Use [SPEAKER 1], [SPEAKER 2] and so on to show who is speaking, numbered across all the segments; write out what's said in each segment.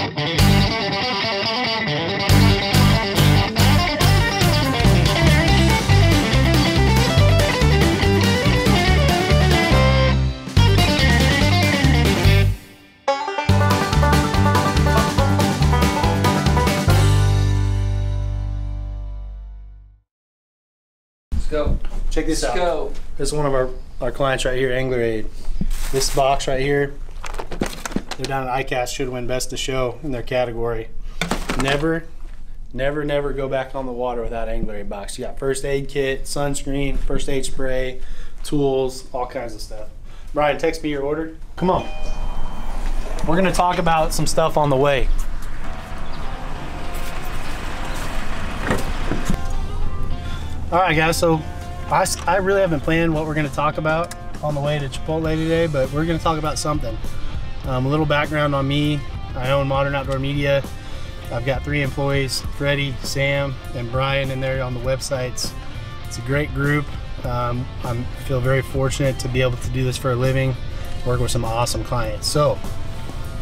[SPEAKER 1] Go.
[SPEAKER 2] Check this out.
[SPEAKER 1] Go.
[SPEAKER 2] This is one of our clients right here, Angler Aid. This box right here, they're down at ICAST, should win Best of Show in their category. Never go back on the water without Angler Aid box. You got first aid kit, sunscreen, first aid spray, tools, all kinds of stuff. Brian, text me your order. Come on. We're gonna talk about some stuff on the way. All right, guys, so I really haven't planned what we're gonna talk about on the way to Chipotle today, but we're gonna talk about something. A little background on me. I own Modern Outdoor Media. I've got 3 employees, Freddie, Sam, and Brian in there on the websites. It's a great group. I feel very fortunate to be able to do this for a living, work with some awesome clients. So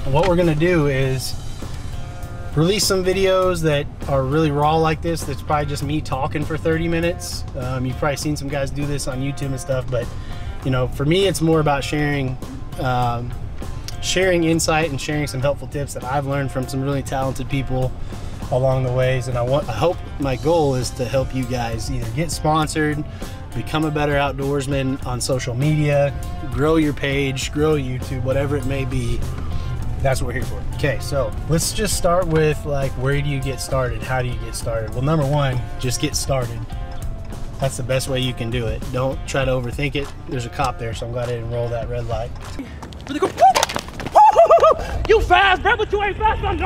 [SPEAKER 2] what we're gonna do is release some videos that are really raw like this. That's probably just me talking for 30 minutes. You've probably seen some guys do this on YouTube and stuff, but you know, for me, it's more about sharing insight and sharing some helpful tips that I've learned from some really talented people along the ways. And I hope my goal is to help you guys either get sponsored, become a better outdoorsman on social media, grow your page, grow YouTube, whatever it may be. That's what we're here for. Okay, so let's just start with, like, where do you get started? How do you get started? Well, number one, just get started. That's the best way you can do it. Don't try to overthink it. There's a cop there, so I'm glad I didn't roll that red light.
[SPEAKER 1] Really go. You fast, bro, but you ain't fast enough.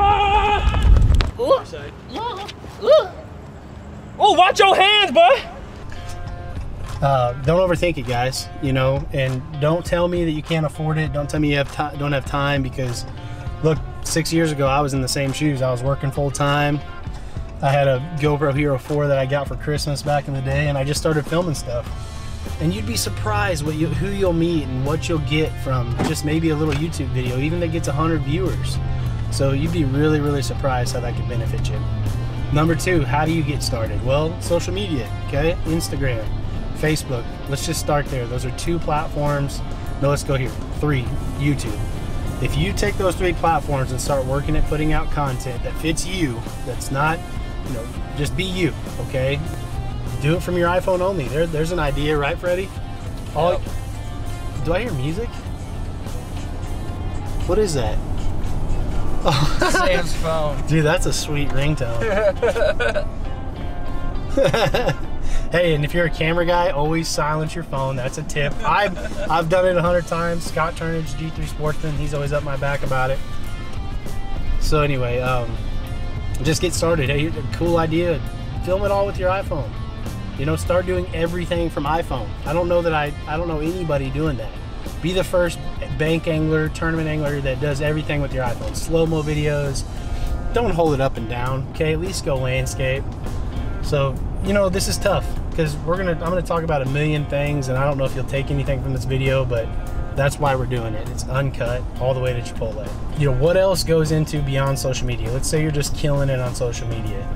[SPEAKER 1] Oh, watch your hands, boy.
[SPEAKER 2] Don't overthink it, guys. You know, and don't tell me that you can't afford it. Don't tell me you don't have time, because look, 6 years ago I was in the same shoes. I was working full time. I had a GoPro Hero 4 that I got for Christmas back in the day, and I just started filming stuff. And you'd be surprised who you'll meet and what you'll get from just maybe a little YouTube video, even that gets 100 viewers. So you'd be really, really surprised how that could benefit you. Number two, how do you get started? Well, social media, okay? Instagram, Facebook. Let's just start there. Those are 2 platforms. No, let's go here. 3, YouTube. If you take those 3 platforms and start working at putting out content that fits you, that's not, you know, just be you, okay? Do it from your iPhone only. There's an idea, right, Freddie? Yep. Do I hear music? What is that?
[SPEAKER 1] Oh. Sam's phone.
[SPEAKER 2] Dude, that's a sweet ringtone. Hey, and if you're a camera guy, always silence your phone. That's a tip. I've done it 100 times. Scott Turnage, G3 Sportsman, he's always up my back about it. So anyway, just get started. Hey, a cool idea. Film it all with your iPhone. You know, start doing everything from iPhone. I don't know anybody doing that. Be the first bank angler, tournament angler that does everything with your iPhone. Slow-mo videos. Don't hold it up and down, okay? At least go landscape. So, you know, this is tough because I'm gonna talk about a million things, and I don't know if you'll take anything from this video, but that's why we're doing it. It's uncut all the way to Chipotle. You know, what else goes into beyond social media? Let's say you're just killing it on social media.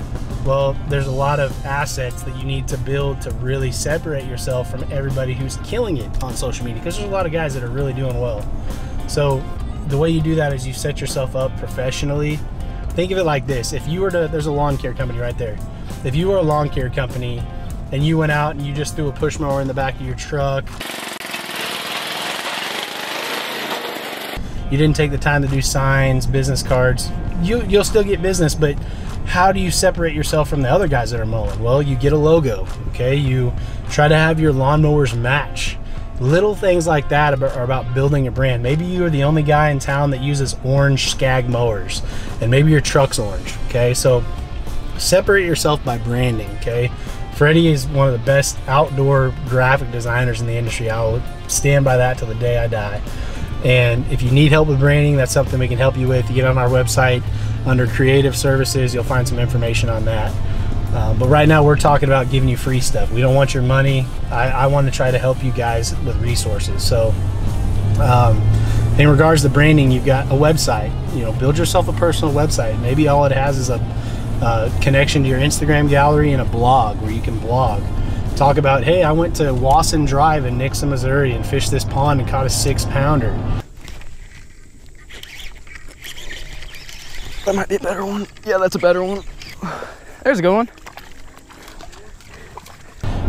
[SPEAKER 2] Well, there's a lot of assets that you need to build to really separate yourself from everybody who's killing it on social media, because there's a lot of guys that are really doing well. So the way you do that is you set yourself up professionally. Think of it like this. If you were to, there's a lawn care company right there. If you were a lawn care company and you went out and you just threw a push mower in the back of your truck, you didn't take the time to do signs, business cards, you'll still get business, but how do you separate yourself from the other guys that are mowing? Well, you get a logo, okay? You try to have your lawnmowers match. Little things like that are about building a brand. Maybe you are the only guy in town that uses orange Skag mowers, and maybe your truck's orange, okay? So separate yourself by branding, okay? Freddie is one of the best outdoor graphic designers in the industry. I will stand by that till the day I die. And if you need help with branding, that's something we can help you with. You get on our website under creative services, you'll find some information on that. But right now we're talking about giving you free stuff. We don't want your money. I want to try to help you guys with resources. So In regards to branding, you've got a website. You know, build yourself a personal website. Maybe all it has is a connection to your Instagram gallery and a blog where you can blog. Talk about, hey, I went to Wasson Drive in Nixa, Missouri and fished this pond and caught a 6-pounder.
[SPEAKER 1] That might be a better one. Yeah, that's a better one. There's a good one.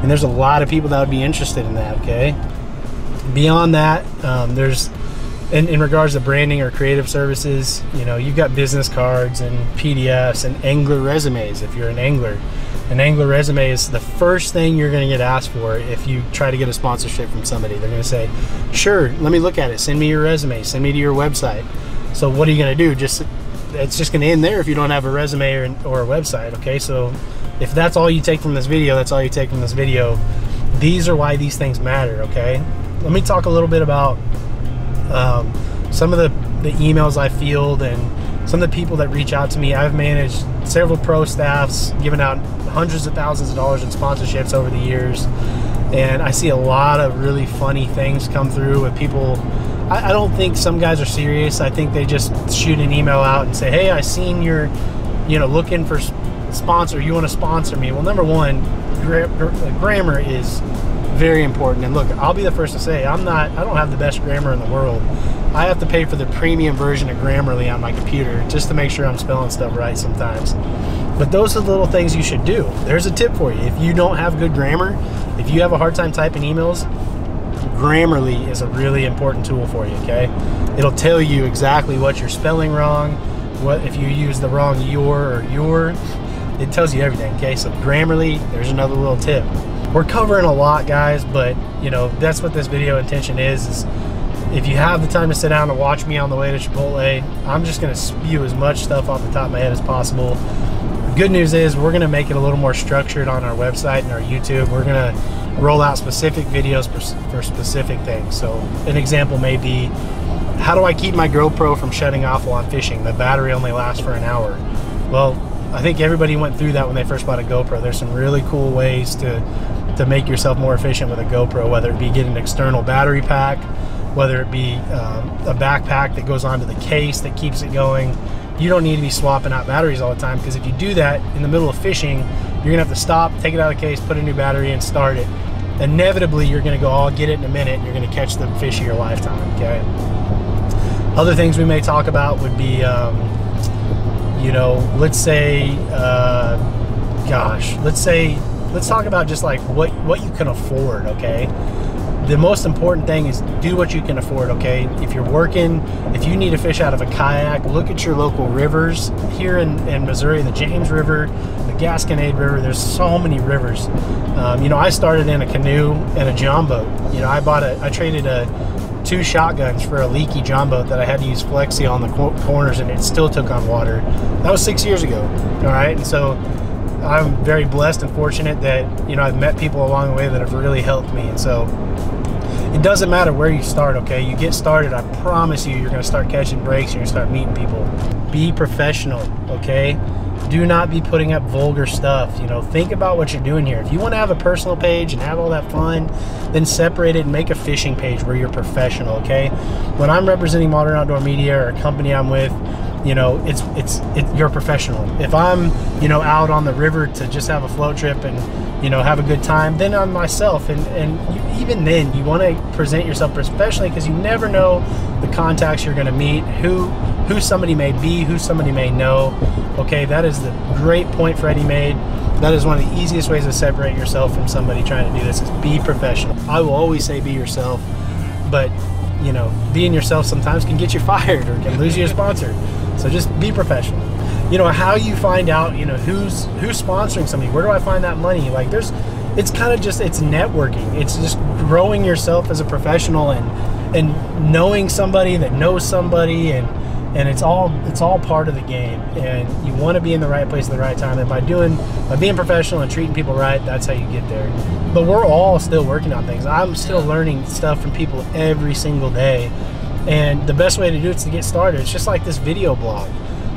[SPEAKER 2] And there's a lot of people that would be interested in that, okay? Beyond that, there's, in regards to branding or creative services, you know, you've got business cards and PDFs and angler resumes if you're an angler. An angler resume is the first thing you're going to get asked for if you try to get a sponsorship from somebody. They're going to say, sure, let me look at it. Send me your resume. Send me to your website. So what are you going to do? It's just going to end there if you don't have a resume or a website, okay? So if that's all you take from this video, that's all you take from this video. These are why these things matter, okay? Let me talk a little bit about some of the emails I field and some of the people that reach out to me. I've managed several pro staffs, given out hundreds of thousands of dollars in sponsorships over the years, and I see a lot of really funny things come through with people. I don't think some guys are serious. I think they just shoot an email out and say, hey, I seen you're, you know, looking for sponsor. You want to sponsor me? Well, number one, grammar is very important. And look, I'll be the first to say I don't have the best grammar in the world. I have to pay for the premium version of Grammarly on my computer just to make sure I'm spelling stuff right sometimes. But those are the little things you should do. There's a tip for you. If you don't have good grammar, if you have a hard time typing emails, Grammarly is a really important tool for you, okay? It'll tell you exactly what you're spelling wrong, what if you use the wrong your, it tells you everything, okay? So Grammarly, there's another little tip. We're covering a lot, guys, but you know, that's what this video intention is if you have the time to sit down and watch me on the way to Chipotle, I'm just gonna spew as much stuff off the top of my head as possible. The good news is we're gonna make it a little more structured on our website and our YouTube. We're gonna roll out specific videos for specific things. So an example may be, how do I keep my GoPro from shutting off while I'm fishing? The battery only lasts for an hour. Well, I think everybody went through that when they first bought a GoPro. There's some really cool ways to make yourself more efficient with a GoPro, whether it be get an external battery pack, whether it be a backpack that goes onto the case that keeps it going. You don't need to be swapping out batteries all the time, because if you do that in the middle of fishing, you're gonna have to stop, take it out of the case, put a new battery in, start it. Inevitably, you're gonna go, oh, I'll get it in a minute, and you're gonna catch the fish of your lifetime, okay? Other things we may talk about would be, you know, let's say, let's talk about just like what you can afford, okay? The most important thing is do what you can afford, okay? If you're working, if you need to fish out of a kayak, look at your local rivers. Here in Missouri, the James River, the Gasconade River, there's so many rivers. You know, I started in a canoe and a john boat. You know, I traded 2 shotguns for a leaky john boat that I had to use flexi on the corners, and it still took on water. That was 6 years ago, all right? And so I'm very blessed and fortunate that, you know, I've met people along the way that have really helped me. And so it doesn't matter where you start, okay? You get started, I promise you're gonna start catching breaks, you're gonna start meeting people. Be professional, okay? Do not be putting up vulgar stuff. You know, think about what you're doing here. If you want to have a personal page and have all that fun, then separate it and make a fishing page where you're professional, okay? When I'm representing Modern Outdoor Media or a company I'm with, you know, you're professional. If I'm, you know, out on the river to just have a float trip and, you know, have a good time, then I'm myself. And even then, you want to present yourself professionally, because you never know the contacts you're going to meet, who somebody may be, who somebody may know. Okay, that is the great point Freddie made. That is one of the easiest ways to separate yourself from somebody trying to do this, is be professional. I will always say be yourself, but you know, being yourself sometimes can get you fired or can lose you a sponsor. So just be professional. You know, how you find out, you know, who's sponsoring somebody, where do I find that money? Like it's kind of just, it's networking. It's just growing yourself as a professional and knowing somebody that knows somebody, and it's all part of the game. And you want to be in the right place at the right time. And by being professional and treating people right, that's how you get there. But we're all still working on things. I'm still learning stuff from people every single day. And the best way to do it is to get started. It's just like this video blog.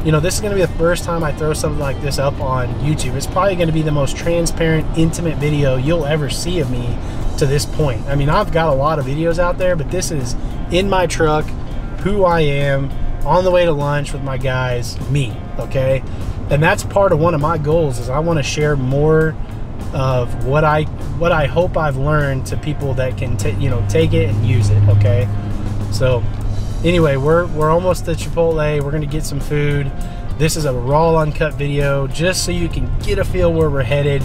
[SPEAKER 2] You know, this is going to be the first time I throw something like this up on YouTube. It's probably going to be the most transparent, intimate video you'll ever see of me to this point. I mean, I've got a lot of videos out there, but this is in my truck, who I am on the way to lunch with my guys, me, okay? And that's part of one of my goals, is I want to share more of what I hope I've learned to people that can take it and use it, okay? So anyway, we're almost at Chipotle. We're gonna get some food. This is a raw, uncut video, just so you can get a feel where we're headed.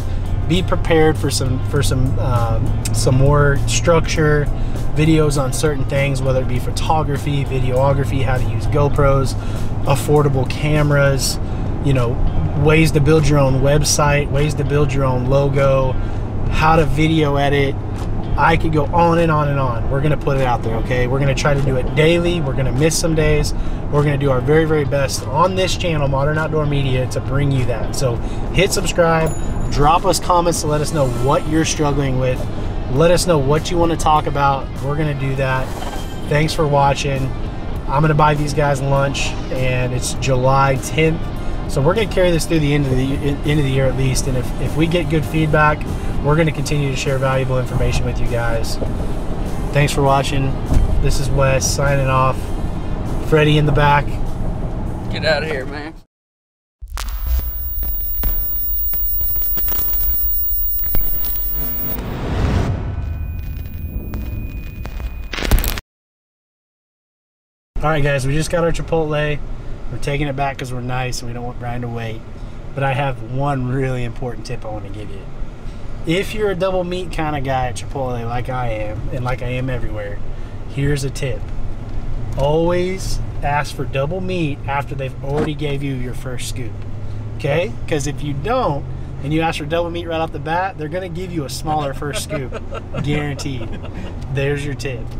[SPEAKER 2] Be prepared for some more structure, videos on certain things, whether it be photography, videography, how to use GoPros, affordable cameras, ways to build your own website, ways to build your own logo, how to video edit. I could go on and on and on. We're gonna put it out there, okay? We're gonna try to do it daily. We're gonna miss some days. We're gonna do our very, very best on this channel, Modern Outdoor Media, to bring you that. So hit subscribe, drop us comments to let us know what you're struggling with. Let us know what you want to talk about. We're gonna do that. Thanks for watching. I'm gonna buy these guys lunch, and it's July 10th. So we're gonna carry this through the end of the year at least. And if we get good feedback, we're gonna continue to share valuable information with you guys. Thanks for watching. This is Wes signing off. Freddie in the back.
[SPEAKER 3] Get out of here, man.
[SPEAKER 2] All right, guys, we just got our Chipotle. We're taking it back because we're nice and we don't want Brian to wait. But I have one really important tip I want to give you. If you're a double meat kind of guy at Chipotle like I am, and like I am everywhere, here's a tip. Always ask for double meat after they've already gave you your first scoop, okay? Because if you don't, and you ask for double meat right off the bat, they're gonna give you a smaller first scoop, guaranteed. There's your tip.